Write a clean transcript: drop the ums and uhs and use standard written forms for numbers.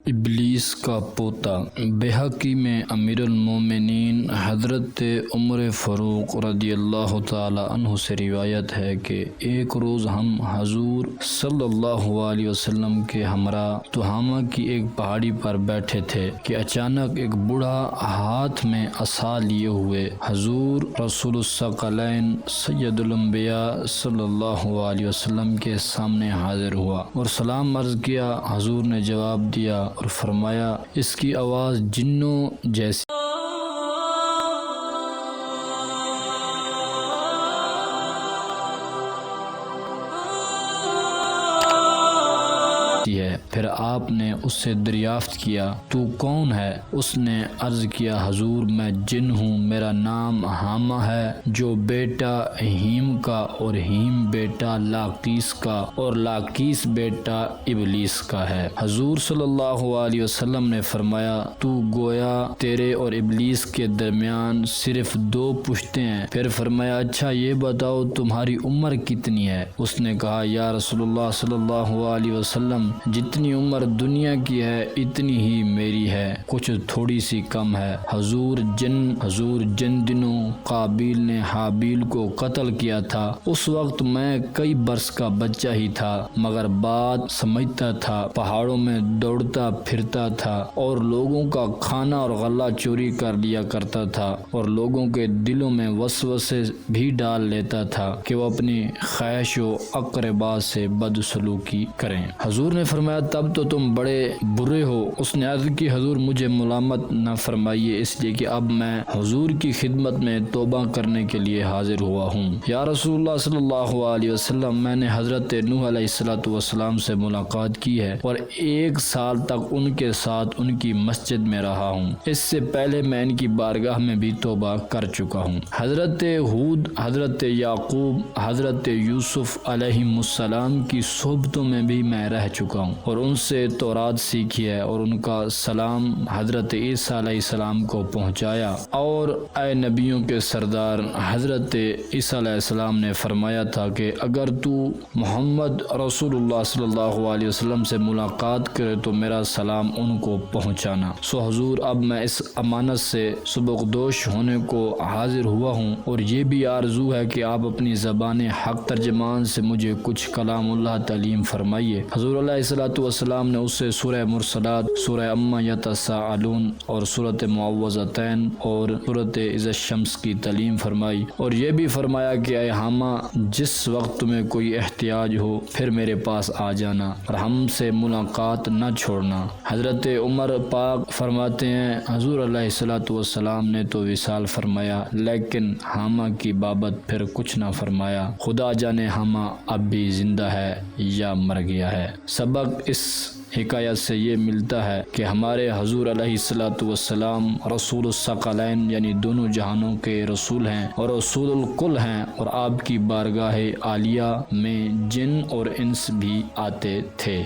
ابلیس کا پوتا۔ بہقی میں امیر المومنین حضرت عمر فاروق رضی اللہ تعالی عنہ سے روایت ہے کہ ایک روز ہم حضور صلی اللہ علیہ وسلم کے ہمراہ تہامہ کی ایک پہاڑی پر بیٹھے تھے کہ اچانک ایک بوڑھا ہاتھ میں عصا لیے ہوئے حضور رسول الثقلین سید الانبیاء صلی اللہ علیہ وسلم کے سامنے حاضر ہوا اور سلام عرض کیا۔ حضور نے جواب دیا اور فرمایا، اس کی آواز جنوں جیسی ہے۔ پھر آپ نے اس سے دریافت کیا، تو کون ہے؟ اس نے عرض کیا، حضور میں جن ہوں، میرا نام حامہ ہے، جو بیٹا ہیم کا اور ہیم بیٹا لاقیس کا اور لاقیس بیٹا ابلیس کا ہے۔ حضور صلی اللہ علیہ وسلم نے فرمایا، تو گویا تیرے اور ابلیس کے درمیان صرف 2 پشتیں ہیں۔ پھر فرمایا، اچھا یہ بتاؤ تمہاری عمر کتنی ہے؟ اس نے کہا، یا رسول اللہ صلی اللہ علیہ وسلم، جتنی عمر دنیا کی ہے اتنی ہی میری ہے، کچھ تھوڑی سی کم ہے۔ حضور جن دنوں قابیل نے حابیل کو قتل کیا تھا اس وقت میں کئی برس کا بچہ ہی تھا، مگر بات سمجھتا تھا، پہاڑوں میں دوڑتا پھرتا تھا اور لوگوں کا کھانا اور غلہ چوری کر لیا کرتا تھا اور لوگوں کے دلوں میں وسوسے بھی ڈال لیتا تھا کہ وہ اپنی خواہش و اقربا سے بدسلوکی کریں۔ حضور نے فرمایا، تب تو تم بڑے برے ہو۔ اس نے عرض کی، حضور مجھے ملامت نہ فرمائیے، اس لیے کہ اب میں حضور کی خدمت میں توبہ کرنے کے لیے حاضر ہوا ہوں۔ یا رسول اللہ صلی اللہ علیہ وسلم، میں نے حضرت نوح علیہ السلام سے ملاقات کی ہے اور 1 سال تک ان کے ساتھ ان کی مسجد میں رہا ہوں، اس سے پہلے میں ان کی بارگاہ میں بھی توبہ کر چکا ہوں۔ حضرت ہود، حضرت یعقوب، حضرت یوسف علیہ السلام کی صحبتوں میں بھی میں رہ چکا ہوں اور ان سے تورات سیکھی ہے اور ان کا سلام حضرت عیسیٰ علیہ السلام کو پہنچایا۔ اور اے نبیوں کے سردار، حضرت عیسیٰ علیہ السلام نے فرمایا تھا کہ اگر تو محمد رسول اللہ صلی اللہ علیہ وسلم سے ملاقات کرے تو میرا سلام ان کو پہنچانا۔ سو حضور، اب میں اس امانت سے سبکدوش ہونے کو حاضر ہوا ہوں اور یہ بھی آرزو ہے کہ آپ اپنی زبان حق ترجمان سے مجھے کچھ کلام اللہ تعلیم فرمائیے۔ حضور علیہ السلام نے اس سے سورہ مرسلات، سورہ عما یتساءلون اور سورۃ معوذتین اور سورۃ اذا الشمس کی تعلیم فرمائی اور یہ بھی فرمایا کہ اے حامہ، جس وقت تمہیں کوئی احتیاج ہو پھر میرے پاس آ جانا اور ہم سے ملاقات نہ چھوڑنا۔ حضرت عمر پاک فرماتے ہیں، حضور علیہ السلام نے تو وصال فرمایا لیکن حامہ کی بابت پھر کچھ نہ فرمایا، خدا جانے حامہ اب بھی زندہ ہے یا مر گیا ہے۔ سبق اس حکایت سے یہ ملتا ہے کہ ہمارے حضور علیہ السلام رسول الثقلین یعنی دونوں جہانوں کے رسول ہیں اور رسول الکل ہیں اور آپ کی بارگاہ عالیہ میں جن اور انس بھی آتے تھے۔